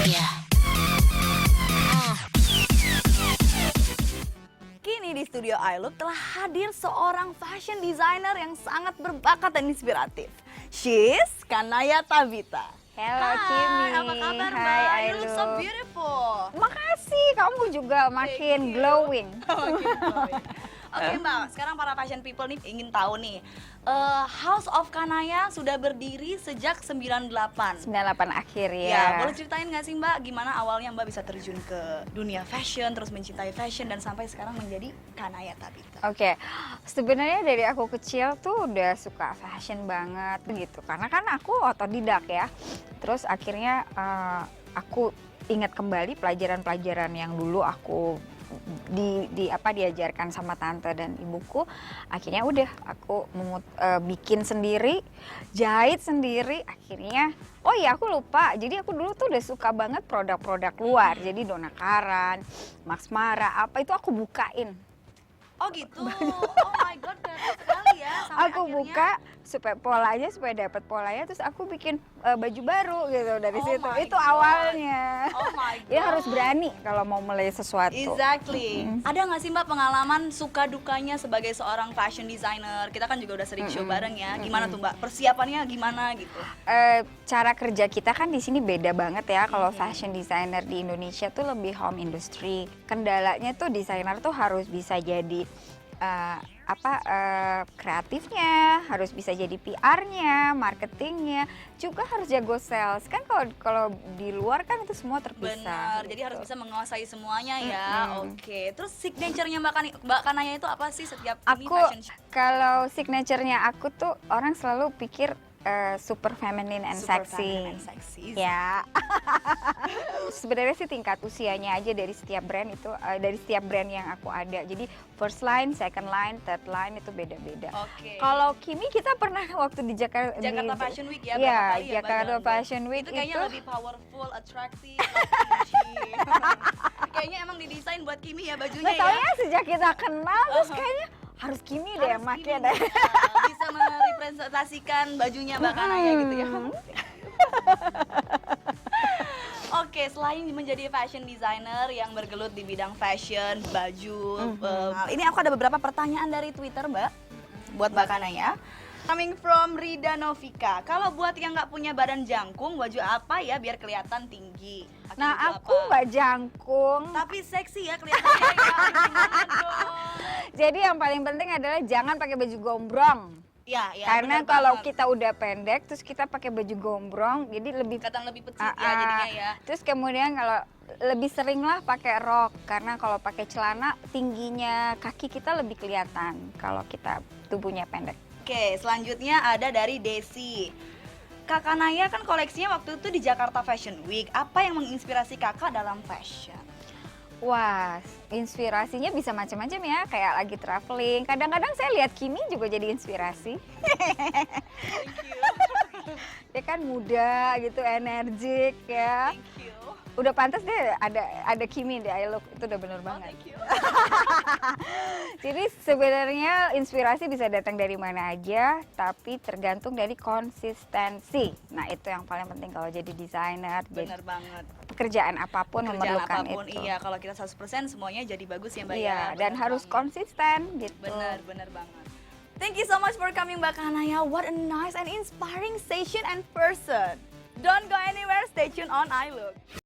Yeah. Kini di studio iLook telah hadir seorang fashion designer yang sangat berbakat dan inspiratif. She's Kanaya Tabita. Hello Hai, Kimi. apa kabar Mbak? Hai, You look so beautiful. Makasih, kamu juga makin you. glowing. Oke Mbak, sekarang para fashion people nih ingin tahu nih, House of Kanaya sudah berdiri sejak 98. 98 akhir Ya, ya. boleh ceritain nggak sih Mbak, gimana awalnya Mbak bisa terjun ke dunia fashion, terus mencintai fashion, dan sampai sekarang menjadi Kanaya Tabita? Oke, sebenarnya dari aku kecil tuh udah suka fashion banget gitu. Karena kan aku otodidak ya. Terus akhirnya aku ingat kembali pelajaran-pelajaran yang dulu aku diajarkan sama tante dan ibuku. Akhirnya udah aku bikin sendiri, jahit sendiri. Akhirnya oh iya aku lupa, jadi aku dulu tuh udah suka banget produk-produk luar. Jadi Donna Karan, Max Mara, apa itu aku bukain. Oh gitu, oh my god, kreatif sekali ya. Sampai Aku akhirnya, buka supaya dapat polanya, terus aku bikin baju baru gitu dari Oh situ. my Itu God. awalnya. Oh my god. Ya harus berani kalau mau mulai sesuatu. Exactly. Ada nggak sih Mbak pengalaman suka dukanya sebagai seorang fashion designer? Kita kan juga udah sering show bareng ya. Gimana tuh Mbak? Persiapannya gimana gitu? Cara kerja kita kan di sini beda banget ya. Kalau fashion designer di Indonesia tuh lebih home industry. Kendalanya tuh desainer tuh harus bisa jadi kreatifnya, harus bisa jadi PR-nya, marketingnya, juga harus jago sales. Kan kalau di luar kan itu semua terpisah. Benar, jadi harus gitu. bisa menguasai semuanya ya. Oke, terus signature-nya Mbak Kanaya itu apa sih setiap ini Aku fashion show? kalau signature-nya aku tuh orang selalu pikir super feminine and Super sexy. feminine and sexy. Ya. Sebenarnya sih tingkat usianya aja dari setiap brand itu dari setiap brand yang aku ada. Jadi first line, second line, third line itu beda-beda. Oke. Kalau Kimi kita pernah waktu di Jakarta Fashion Week ya, Iya, berapa kali ya, Mbak, Jakarta jalan-jalan? Fashion Week itu kayaknya lebih powerful, attractive, kayaknya emang didesain buat Kimi ya bajunya nggak tahu ya. ya sejak kita kenal terus kayaknya harus Kimi deh yang Harus make Kimi, deh. bisa merepresentasikan bajunya Mbak Kanaya gitu ya. Oke, selain menjadi fashion designer yang bergelut di bidang fashion, baju, ini aku ada beberapa pertanyaan dari Twitter Mbak, buat Mbak Kanaya. Coming from Rida Novika, kalau buat yang nggak punya badan jangkung, baju apa ya biar kelihatan tinggi? Pakai Nah baju aku apa? nggak jangkung. Tapi seksi ya kelihatannya ya. Gimana dong? Jadi yang paling penting adalah jangan pakai baju gombrong. Ya, Karena bener kalau banget. kita udah pendek terus kita pakai baju gombrong jadi lebih kelihatan lebih petite ya jadinya ya. Terus kemudian kalau lebih sering lah pakai rok karena kalau pakai celana tingginya kaki kita lebih kelihatan kalau kita tubuhnya pendek. Oke, selanjutnya ada dari Desi. Kakak Naya kan koleksinya waktu itu di Jakarta Fashion Week. Apa yang menginspirasi kakak dalam fashion? Wah, inspirasinya bisa macam-macam ya, kayak lagi traveling. Kadang-kadang saya lihat Kimi juga jadi inspirasi. Thank you. Dia kan muda gitu, energik ya. Thank you. Udah pantas deh ada Kimi di iLook, itu udah bener banget. Thank you. Jadi sebenarnya inspirasi bisa datang dari mana aja, tapi tergantung dari konsistensi. Nah itu yang paling penting kalau jadi desainer. Bener banget. Pekerjaan apapun Kerjaan memerlukan apapun, itu. iya. Kalau kita 100% semuanya jadi bagus ya Mbak Iya, ya. dan Bener harus banget. konsisten gitu. Bener banget. Thank you so much for coming Mbak Kanaya. What a nice and inspiring station and person. Don't go anywhere, stay tuned on iLook.